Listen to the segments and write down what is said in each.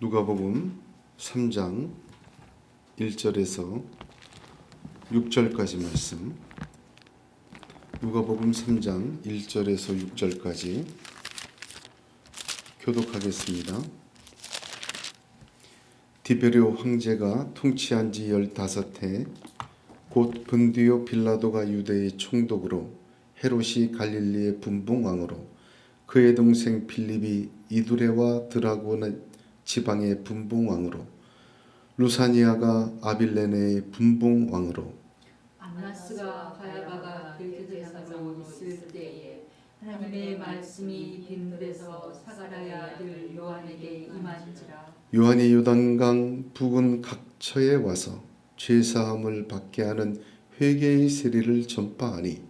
누가복음 3장 1절에서 6절까지 말씀. 누가복음 3장 1절에서 6절까지 교독하겠습니다. 디베르 황제가 통치한 지 15해 곧 본디오 빌라도가 유대의 총독으로 헤롯이 갈릴리의 분봉왕으로 그의 동생 빌립이 이두레와 드라곤의 지방의 분봉왕으로 루사니아가 아빌레네의 분봉왕으로 안나스가 가야바가 대제사장으로 있을 때에 하나님의 말씀이 빈들에서 사가랴의 아들 요한에게 임한지라. 요한이 요단강 부근 각처에 와서 죄사함을 받게 하는 회개의 세리를 전파하니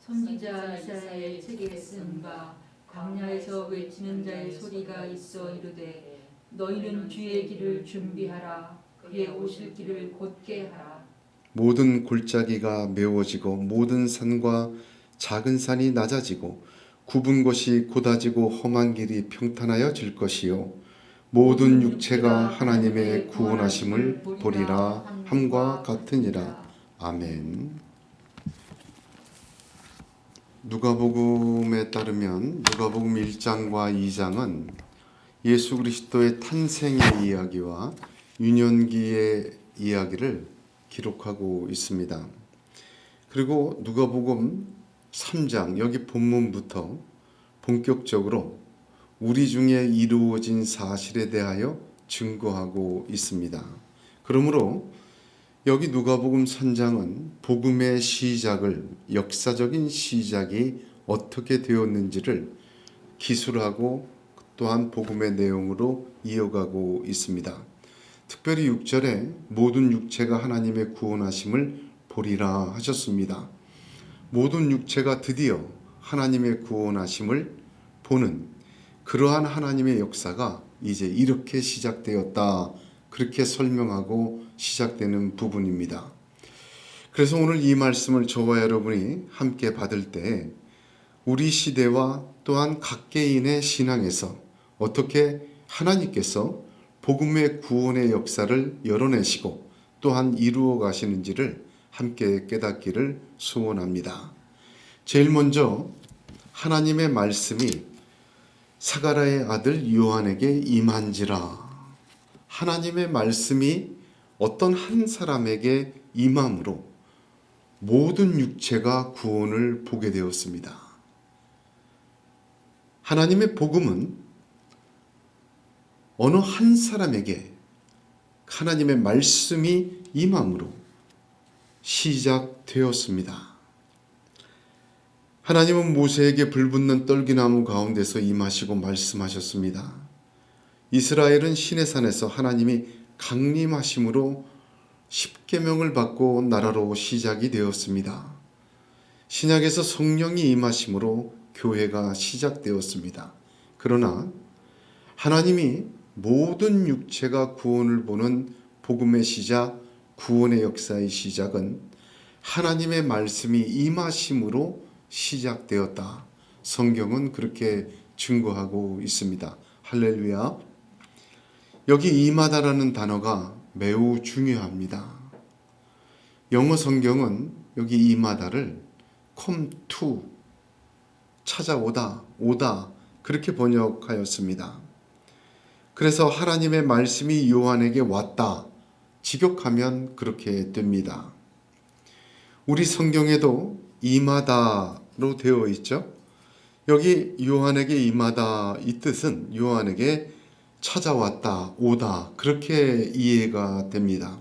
선지자 이사야의 책에 쓴 바 광야에서 외치는 자의 소리가 있어 이르되 너희는 주의 길을 준비하라. 그의 오실 길을 곧게 하라. 모든 골짜기가 메워지고 모든 산과 작은 산이 낮아지고 굽은 곳이 곧아지고 험한 길이 평탄하여질 것이요 모든 육체가 하나님의 구원하심을 보리라 함과 같으니라. 아멘. 누가복음에 따르면 누가복음 1장과 2장은 예수 그리스도의 탄생의 이야기와 유년기의 이야기를 기록하고 있습니다. 그리고 누가복음 3장 여기 본문부터 본격적으로 우리 중에 이루어진 사실에 대하여 증거하고 있습니다. 그러므로 여기 누가복음 3장은 복음의 시작을, 역사적인 시작이 어떻게 되었는지를 기술하고 또한 복음의 내용으로 이어가고 있습니다. 특별히 6절에 모든 육체가 하나님의 구원하심을 보리라 하셨습니다. 모든 육체가 드디어 하나님의 구원하심을 보는 그러한 하나님의 역사가 이제 이렇게 시작되었다. 그렇게 설명하고 시작되는 부분입니다. 그래서 오늘 이 말씀을 저와 여러분이 함께 받을 때 우리 시대와 또한 각 개인의 신앙에서 어떻게 하나님께서 복음의 구원의 역사를 열어내시고 또한 이루어 가시는지를 함께 깨닫기를 소원합니다. 제일 먼저 하나님의 말씀이 사가랴의 아들 요한에게 임한지라. 하나님의 말씀이 어떤 한 사람에게 임함으로 모든 육체가 구원을 보게 되었습니다. 하나님의 복음은 어느 한 사람에게 하나님의 말씀이 임함으로 시작되었습니다. 하나님은 모세에게 불붙는 떨기나무 가운데서 임하시고 말씀하셨습니다. 이스라엘은 시내산에서 하나님이 강림하심으로 십계명을 받고 나라로 시작이 되었습니다. 신약에서 성령이 임하심으로 교회가 시작되었습니다. 그러나 하나님이 모든 육체가 구원을 보는 복음의 시작, 구원의 역사의 시작은 하나님의 말씀이 임하심으로 시작되었다. 성경은 그렇게 증거하고 있습니다. 할렐루야. 여기 임하다라는 단어가 매우 중요합니다. 영어 성경은 여기 임하다를 come to, 찾아오다, 오다 그렇게 번역하였습니다. 그래서 하나님의 말씀이 요한에게 왔다. 직역하면 그렇게 됩니다. 우리 성경에도 임하다로 되어 있죠. 여기 요한에게 임하다 이 뜻은 요한에게 찾아왔다, 오다 그렇게 이해가 됩니다.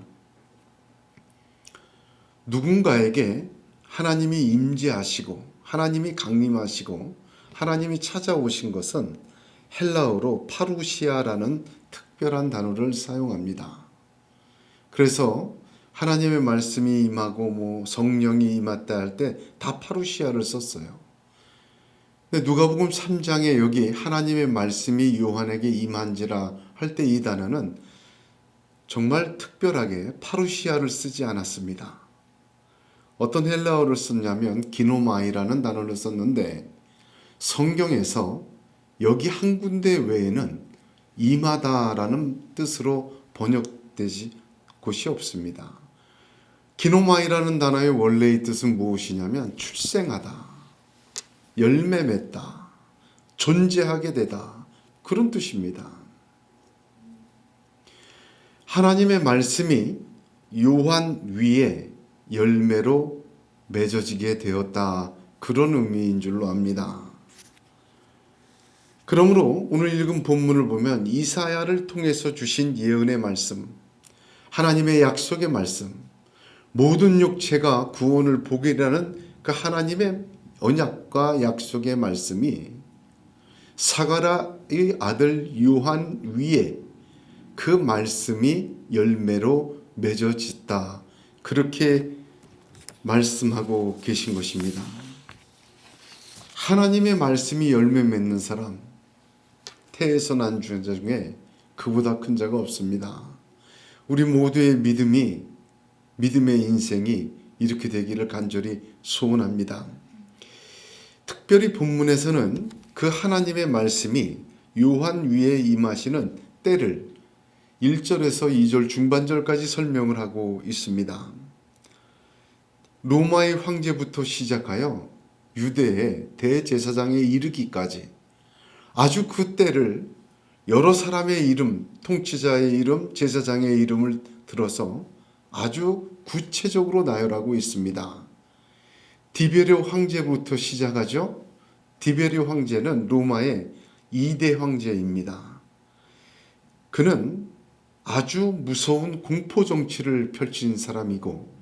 누군가에게 하나님이 임재하시고 하나님이 강림하시고 하나님이 찾아오신 것은 헬라어로 파루시아라는 특별한 단어를 사용합니다. 그래서 하나님의 말씀이 임하고 성령이 임했다 할 때 다 파루시아를 썼어요. 근데 누가복음 3장에 여기 하나님의 말씀이 요한에게 임한지라 할 때 이 단어는 정말 특별하게 파루시아를 쓰지 않았습니다. 어떤 헬라어를 썼냐면 기노마이라는 단어를 썼는데 성경에서 여기 한 군데 외에는 임하다라는 뜻으로 번역되지 곳이 없습니다. 기노마이라는 단어의 원래의 뜻은 무엇이냐면 출생하다, 열매 맺다, 존재하게 되다, 그런 뜻입니다. 하나님의 말씀이 요한 위에 열매로 맺어지게 되었다, 그런 의미인 줄로 압니다. 그러므로 오늘 읽은 본문을 보면 이사야를 통해서 주신 예언의 말씀, 하나님의 약속의 말씀, 모든 육체가 구원을 보기라는 그 하나님의 언약과 약속의 말씀이 사가랴의 아들 요한 위에 그 말씀이 열매로 맺어졌다, 그렇게 말씀하고 계신 것입니다. 하나님의 말씀이 열매 맺는 사람, 태에서 난 자 중에 그보다 큰 자가 없습니다. 우리 모두의 믿음의 인생이 이렇게 되기를 간절히 소원합니다. 특별히 본문에서는 그 하나님의 말씀이 요한 위에 임하시는 때를 1절에서 2절 중반절까지 설명을 하고 있습니다. 로마의 황제부터 시작하여 유대의 대제사장에 이르기까지 아주 그 때를 여러 사람의 이름, 통치자의 이름, 제사장의 이름을 들어서 아주 구체적으로 나열하고 있습니다. 디베르 황제부터 시작하죠. 디베르 황제는 로마의 2대 황제입니다. 그는 아주 무서운 공포 정치를 펼친 사람이고,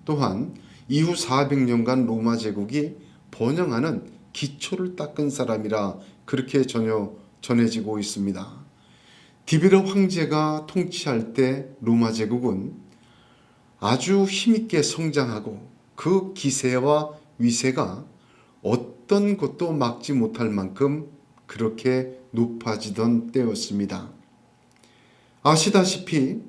또한 이후 400년간 로마 제국이 번영하는 기초를 닦은 사람이라 그렇게 전해지고 있습니다. 디베르 황제가 통치할 때 로마 제국은 아주 힘있게 성장하고 그 기세와 위세가 어떤 것도 막지 못할 만큼 그렇게 높아지던 때였습니다. 아시다시피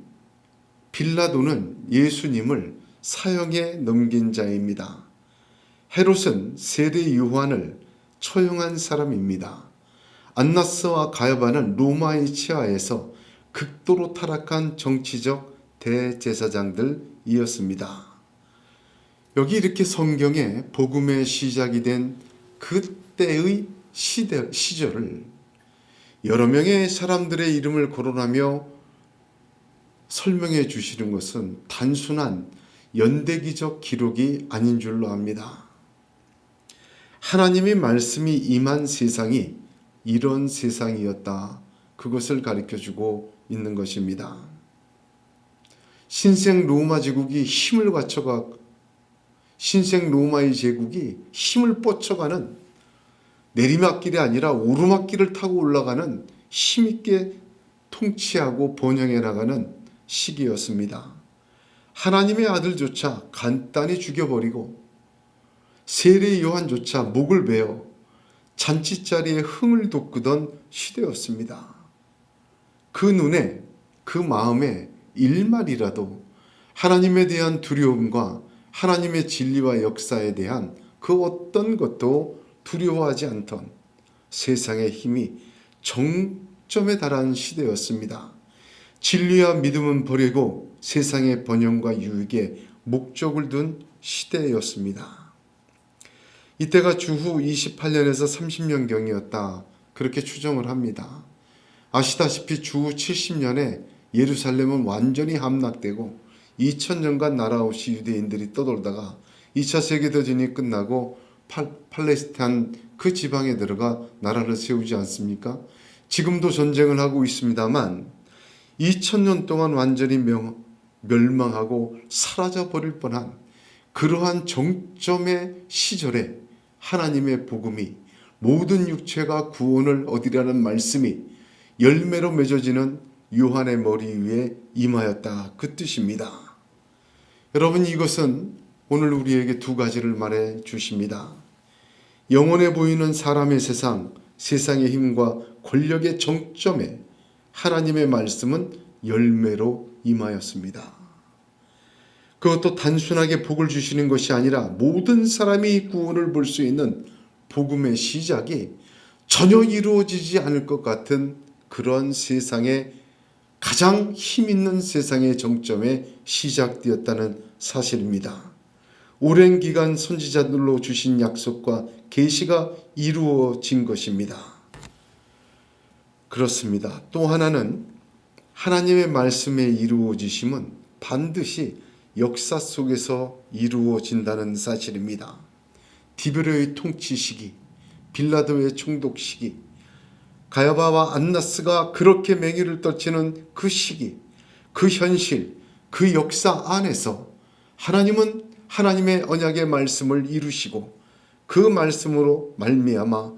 빌라도는 예수님을 사형에 넘긴 자입니다. 헤롯은 세례 요한을 처형한 사람입니다. 안나스와 가야바는 로마의 치하에서 극도로 타락한 정치적 대제사장들이었습니다. 여기 이렇게 성경에 복음의 시작이 된 그때의 시절을 여러 명의 사람들의 이름을 거론하며 설명해 주시는 것은 단순한 연대기적 기록이 아닌 줄로 압니다. 하나님의 말씀이 임한 세상이 이런 세상이었다, 그것을 가르쳐주고 있는 것입니다. 신생 로마 제국이 힘을 갖춰가 신생 로마의 제국이 힘을 뻗쳐가는 내리막길이 아니라 오르막길을 타고 올라가는 힘있게 통치하고 번영해 나가는 시기였습니다. 하나님의 아들조차 간단히 죽여버리고 세례 요한조차 목을 베어 잔치자리에 흥을 돋구던 시대였습니다. 그 눈에, 그 마음에 일말이라도 하나님에 대한 두려움과 하나님의 진리와 역사에 대한 그 어떤 것도 두려워하지 않던 세상의 힘이 정점에 달한 시대였습니다. 진리와 믿음은 버리고 세상의 번영과 유익에 목적을 둔 시대였습니다. 이때가 주후 28년에서 30년경이었다, 그렇게 추정을 합니다. 아시다시피 주후 70년에 예루살렘은 완전히 함락되고 2000년간 나라 없이 유대인들이 떠돌다가 2차 세계대전이 끝나고 팔레스타인 그 지방에 들어가 나라를 세우지 않습니까? 지금도 전쟁을 하고 있습니다만 2000년 동안 완전히 멸망하고 사라져버릴 뻔한 그러한 정점의 시절에 하나님의 복음이, 모든 육체가 구원을 얻으려는 말씀이 열매로 맺어지는 요한의 머리 위에 임하였다, 그 뜻입니다. 여러분, 이것은 오늘 우리에게 두 가지를 말해 주십니다. 영원해 보이는 사람의 세상, 세상의 힘과 권력의 정점에 하나님의 말씀은 열매로 임하였습니다. 그것도 단순하게 복을 주시는 것이 아니라 모든 사람이 구원을 볼 수 있는 복음의 시작이 전혀 이루어지지 않을 것 같은 그런 세상에 가장 힘있는 세상의 정점에 시작되었다는 사실입니다. 오랜 기간 선지자들로 주신 약속과 계시가 이루어진 것입니다. 그렇습니다. 또 하나는 하나님의 말씀의 이루어지심은 반드시 역사 속에서 이루어진다는 사실입니다. 디베로의 통치 시기, 빌라도의 총독 시기, 가야바와 안나스가 그렇게 맹위를 떨치는 그 시기, 그 현실, 그 역사 안에서 하나님은 하나님의 언약의 말씀을 이루시고 그 말씀으로 말미암아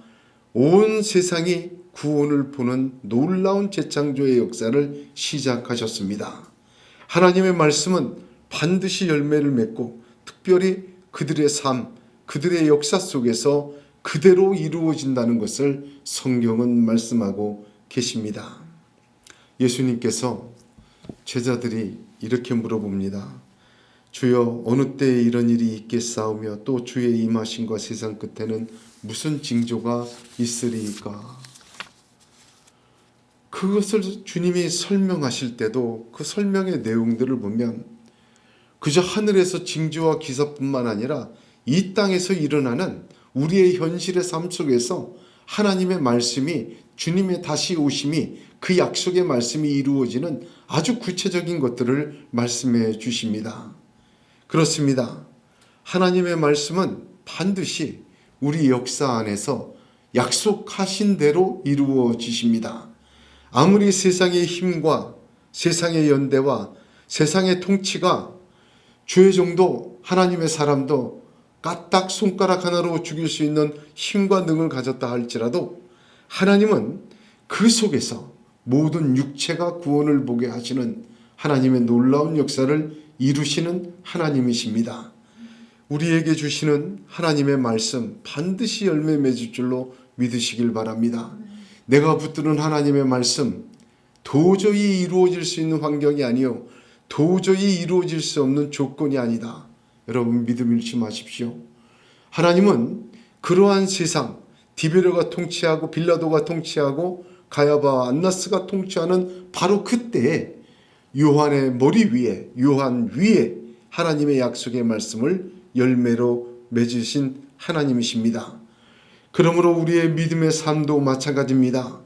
온 세상이 구원을 보는 놀라운 재창조의 역사를 시작하셨습니다. 하나님의 말씀은 반드시 열매를 맺고 특별히 그들의 삶, 그들의 역사 속에서 그대로 이루어진다는 것을 성경은 말씀하고 계십니다. 예수님께서 제자들이 이렇게 물어봅니다. 주여, 어느 때에 이런 일이 있겠사오며 또 주의 임하심과 세상 끝에는 무슨 징조가 있으리이까? 그것을 주님이 설명하실 때도 그 설명의 내용들을 보면 그저 하늘에서 징조와 기사뿐만 아니라 이 땅에서 일어나는 우리의 현실의 삶 속에서 하나님의 말씀이, 주님의 다시 오심이, 그 약속의 말씀이 이루어지는 아주 구체적인 것들을 말씀해 주십니다. 그렇습니다. 하나님의 말씀은 반드시 우리 역사 안에서 약속하신 대로 이루어지십니다. 아무리 세상의 힘과 세상의 연대와 세상의 통치가 죄종도 하나님의 사람도 까딱 손가락 하나로 죽일 수 있는 힘과 능을 가졌다 할지라도 하나님은 그 속에서 모든 육체가 구원을 보게 하시는 하나님의 놀라운 역사를 이루시는 하나님이십니다. 우리에게 주시는 하나님의 말씀 반드시 열매 맺을 줄로 믿으시길 바랍니다. 내가 붙드는 하나님의 말씀 도저히 이루어질 수 있는 환경이 아니요 도저히 이루어질 수 없는 조건이 아니다. 여러분 믿음 잃지 마십시오. 하나님은 그러한 세상, 디베르가 통치하고 빌라도가 통치하고 가야바와 안나스가 통치하는 바로 그때에 요한의 머리 위에, 요한 위에 하나님의 약속의 말씀을 열매로 맺으신 하나님이십니다. 그러므로 우리의 믿음의 삶도 마찬가지입니다.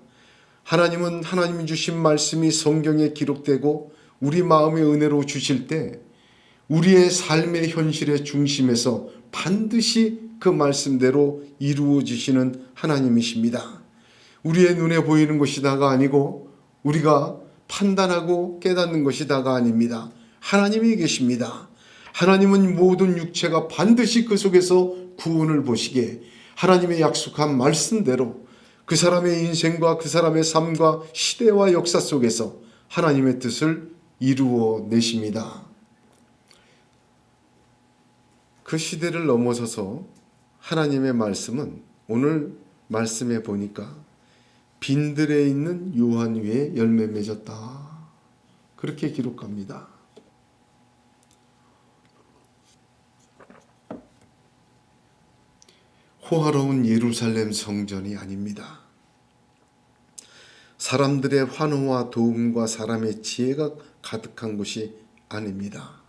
하나님은 하나님이 주신 말씀이 성경에 기록되고 우리 마음의 은혜로 주실 때 우리의 삶의 현실의 중심에서 반드시 그 말씀대로 이루어지시는 하나님이십니다. 우리의 눈에 보이는 것이 다가 아니고 우리가 판단하고 깨닫는 것이 다가 아닙니다. 하나님이 계십니다. 하나님은 모든 육체가 반드시 그 속에서 구원을 보시게 하나님의 약속한 말씀대로 그 사람의 인생과 그 사람의 삶과 시대와 역사 속에서 하나님의 뜻을 이루어 내십니다. 그 시대를 넘어서서 하나님의 말씀은 오늘 말씀해 보니까 빈들에 있는 요한 위에 열매 맺었다. 그렇게 기록합니다. 호화로운 예루살렘 성전이 아닙니다. 사람들의 환호와 도움과 사람의 지혜가 가득한 곳이 아닙니다.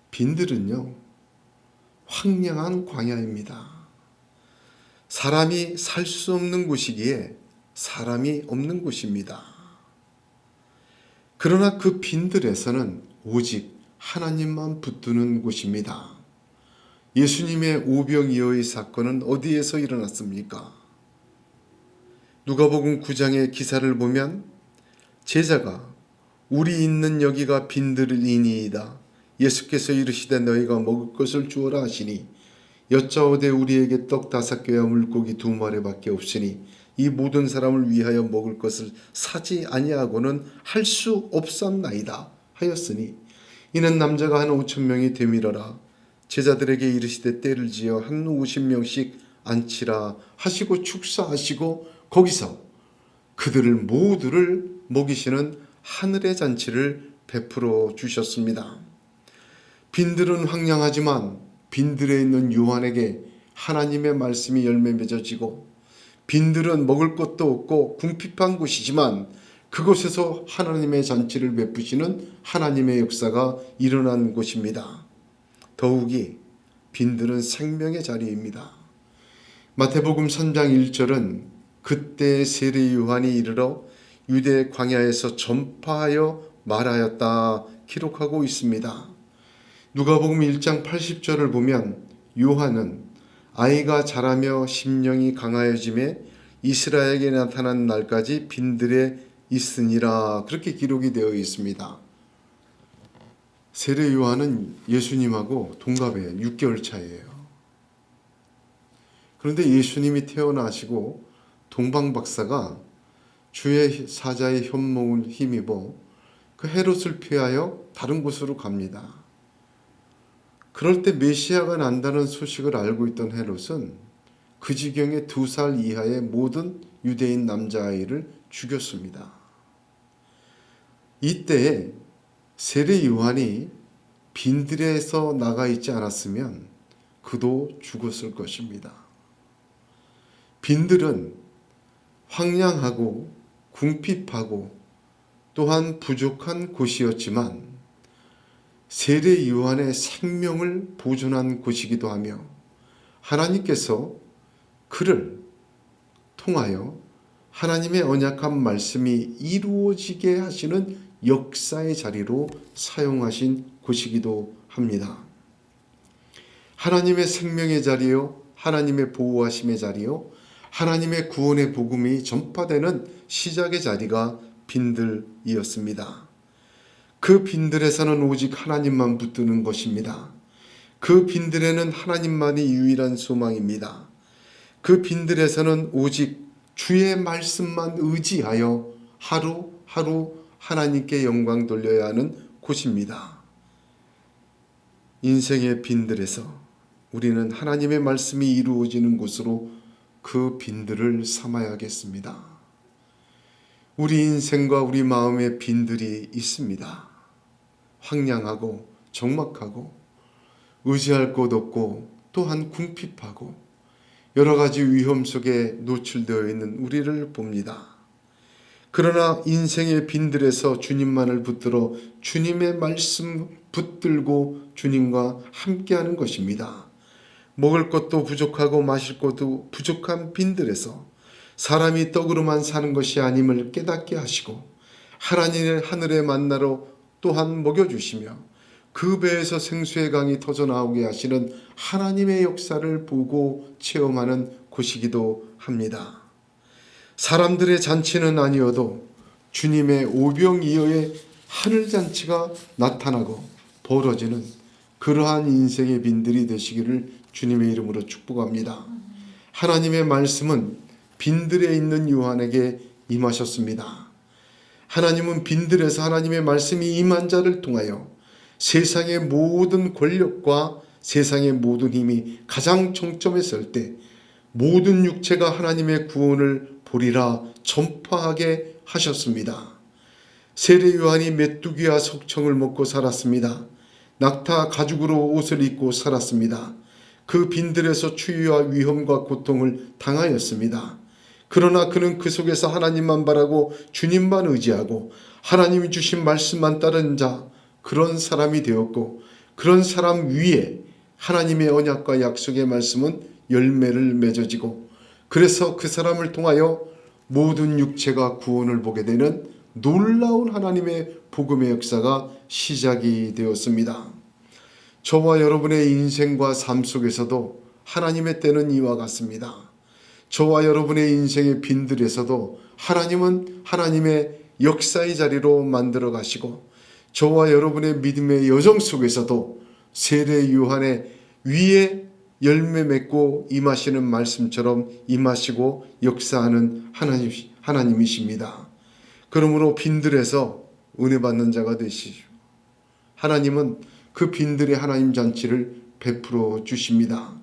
빈들은요, 황량한 광야입니다. 사람이 살 수 없는 곳이기에 사람이 없는 곳입니다. 그러나 그 빈들에서는 오직 하나님만 붙드는 곳입니다. 예수님의 오병이어의 사건은 어디에서 일어났습니까? 누가복음 9장의 기사를 보면 제자가 우리 있는 여기가 빈들이니이다. 예수께서 이르시되 너희가 먹을 것을 주어라 하시니 여짜오되 우리에게 떡 5개와 물고기 2마리밖에 없으니 이 모든 사람을 위하여 먹을 것을 사지 아니하고는 할 수 없었나이다 하였으니 이는 남자가 한 5,000명이 되밀어라 제자들에게 이르시되 때를 지어 한 50명씩 앉히라 하시고 축사하시고 거기서 그들을 모두를 먹이시는 하늘의 잔치를 베풀어 주셨습니다. 빈들은 황량하지만 빈들에 있는 요한에게 하나님의 말씀이 열매 맺어지고 빈들은 먹을 것도 없고 궁핍한 곳이지만 그곳에서 하나님의 잔치를 베푸시는 하나님의 역사가 일어난 곳입니다. 더욱이 빈들은 생명의 자리입니다. 마태복음 3장 1절은 그때 세례 요한이 이르러 유대 광야에서 전파하여 말하였다 기록하고 있습니다. 누가복음 1장 80절을 보면 요한은 아이가 자라며 심령이 강하여짐에 이스라엘에게 나타난 날까지 빈들에 있으니라 그렇게 기록이 되어 있습니다. 세례 요한은 예수님하고 동갑이에요. 6개월 차이예요. 그런데 예수님이 태어나시고 동방박사가 주의 사자의 현몽을 힘입어 그 헤롯을 피하여 다른 곳으로 갑니다. 그럴 때 메시아가 난다는 소식을 알고 있던 헤롯은 그 지경에 2살 이하의 모든 유대인 남자아이를 죽였습니다. 이때 세례 요한이 빈들에서 나가 있지 않았으면 그도 죽었을 것입니다. 빈들은 황량하고 궁핍하고 또한 부족한 곳이었지만 세례 요한의 생명을 보존한 곳이기도 하며 하나님께서 그를 통하여 하나님의 언약한 말씀이 이루어지게 하시는 역사의 자리로 사용하신 곳이기도 합니다. 하나님의 생명의 자리요, 하나님의 보호하심의 자리요, 하나님의 구원의 복음이 전파되는 시작의 자리가 빈들이었습니다. 그 빈들에서는 오직 하나님만 붙드는 것입니다. 그 빈들에는 하나님만이 유일한 소망입니다. 그 빈들에서는 오직 주의 말씀만 의지하여 하루하루 하나님께 영광 돌려야 하는 곳입니다. 인생의 빈들에서 우리는 하나님의 말씀이 이루어지는 곳으로 그 빈들을 삼아야겠습니다. 우리 인생과 우리 마음의 빈들이 있습니다. 황량하고 적막하고 의지할 곳 없고 또한 궁핍하고 여러 가지 위험 속에 노출되어 있는 우리를 봅니다. 그러나 인생의 빈들에서 주님만을 붙들어 주님의 말씀 붙들고 주님과 함께하는 것입니다. 먹을 것도 부족하고 마실 것도 부족한 빈들에서 사람이 떡으로만 사는 것이 아님을 깨닫게 하시고 하나님의 하늘의 만나로 또한 먹여주시며 그 배에서 생수의 강이 터져나오게 하시는 하나님의 역사를 보고 체험하는 곳이기도 합니다. 사람들의 잔치는 아니어도 주님의 오병이어의 하늘잔치가 나타나고 벌어지는 그러한 인생의 빈들이 되시기를 주님의 이름으로 축복합니다. 하나님의 말씀은 빈들에 있는 요한에게 임하셨습니다. 하나님은 빈들에서 하나님의 말씀이 임한 자를 통하여 세상의 모든 권력과 세상의 모든 힘이 가장 정점에 설 때 모든 육체가 하나님의 구원을 보리라 전파하게 하셨습니다. 세례 요한이 메뚜기와 석청을 먹고 살았습니다. 낙타 가죽으로 옷을 입고 살았습니다. 그 빈들에서 추위와 위험과 고통을 당하였습니다. 그러나 그는 그 속에서 하나님만 바라고 주님만 의지하고 하나님이 주신 말씀만 따르는 자, 그런 사람이 되었고 그런 사람 위에 하나님의 언약과 약속의 말씀은 열매를 맺어지고 그래서 그 사람을 통하여 모든 육체가 구원을 보게 되는 놀라운 하나님의 복음의 역사가 시작이 되었습니다. 저와 여러분의 인생과 삶 속에서도 하나님의 때는 이와 같습니다. 저와 여러분의 인생의 빈들에서도 하나님은 하나님의 역사의 자리로 만들어 가시고 저와 여러분의 믿음의 여정 속에서도 세례 요한의 위에 열매 맺고 임하시는 말씀처럼 임하시고 역사하는 하나님이십니다. 그러므로 빈들에서 은혜 받는 자가 되시죠. 하나님은 그 빈들에 하나님 잔치를 베풀어 주십니다.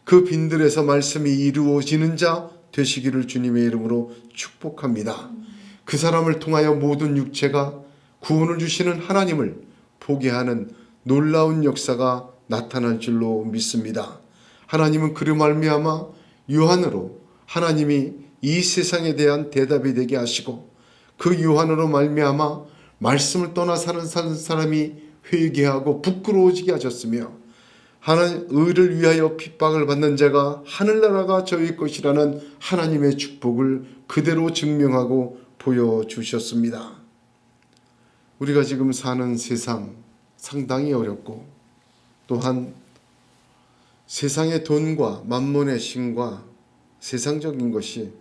그 빈들에서 말씀이 이루어지는 자 되시기를 주님의 이름으로 축복합니다. 그 사람을 통하여 모든 육체가 구원을 주시는 하나님을 보게 하는 놀라운 역사가 나타날 줄로 믿습니다. 하나님은 그로 말미암아 요한으로 하나님이 이 세상에 대한 대답이 되게 하시고 그 요한으로 말미암아 말씀을 떠나 사는 사람이 회개하고 부끄러워지게 하셨으며 하나님 의를 위하여 핍박을 받는 자가 하늘나라가 저희 것이라는 하나님의 축복을 그대로 증명하고 보여주셨습니다. 우리가 지금 사는 세상 상당히 어렵고 또한 세상의 돈과 만몬의 신과 세상적인 것이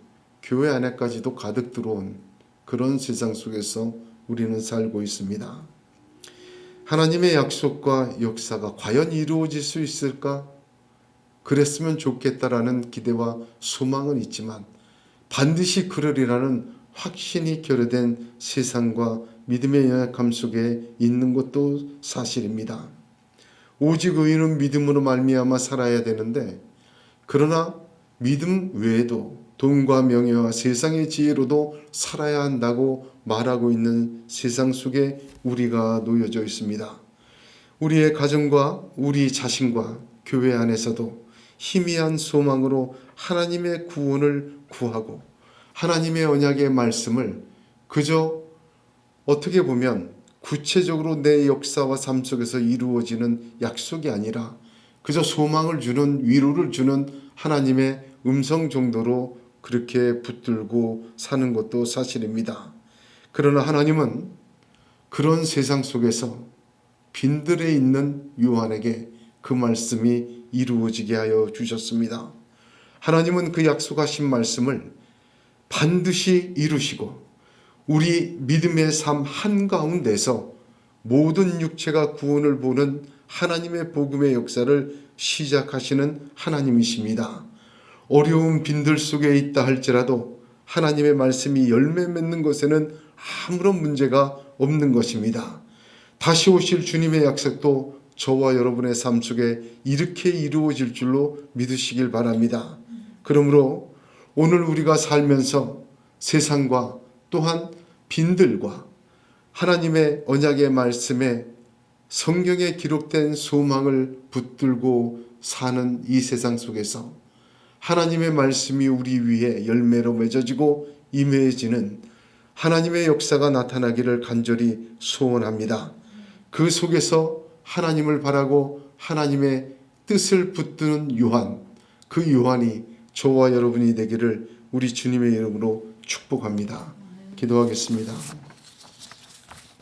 교회 안에까지도 가득 들어온 그런 세상 속에서 우리는 살고 있습니다. 하나님의 약속과 역사가 과연 이루어질 수 있을까? 그랬으면 좋겠다라는 기대와 소망은 있지만 반드시 그러리라는 확신이 결여된 세상과 믿음의 연약함 속에 있는 것도 사실입니다. 오직 의인은 믿음으로 말미암아 살아야 되는데 그러나 믿음 외에도 돈과 명예와 세상의 지혜로도 살아야 한다고 말하고 있는 세상 속에 우리가 놓여져 있습니다. 우리의 가정과 우리 자신과 교회 안에서도 희미한 소망으로 하나님의 구원을 구하고 하나님의 언약의 말씀을 그저 어떻게 보면 구체적으로 내 역사와 삶 속에서 이루어지는 약속이 아니라 그저 소망을 주는 위로를 주는 하나님의 음성 정도로 그렇게 붙들고 사는 것도 사실입니다. 그러나 하나님은 그런 세상 속에서 빈들에 있는 요한에게 그 말씀이 이루어지게 하여 주셨습니다. 하나님은 그 약속하신 말씀을 반드시 이루시고 우리 믿음의 삶 한가운데서 모든 육체가 구원을 보는 하나님의 복음의 역사를 시작하시는 하나님이십니다. 어려운 빈들 속에 있다 할지라도 하나님의 말씀이 열매 맺는 것에는 아무런 문제가 없는 것입니다. 다시 오실 주님의 약속도 저와 여러분의 삶 속에 이렇게 이루어질 줄로 믿으시길 바랍니다. 그러므로 오늘 우리가 살면서 세상과 또한 빈들과 하나님의 언약의 말씀에 성경에 기록된 소망을 붙들고 사는 이 세상 속에서 하나님의 말씀이 우리 위에 열매로 맺어지고 임해지는 하나님의 역사가 나타나기를 간절히 소원합니다. 그 속에서 하나님을 바라고 하나님의 뜻을 붙드는 요한, 그 요한이 저와 여러분이 되기를 우리 주님의 이름으로 축복합니다. 기도하겠습니다.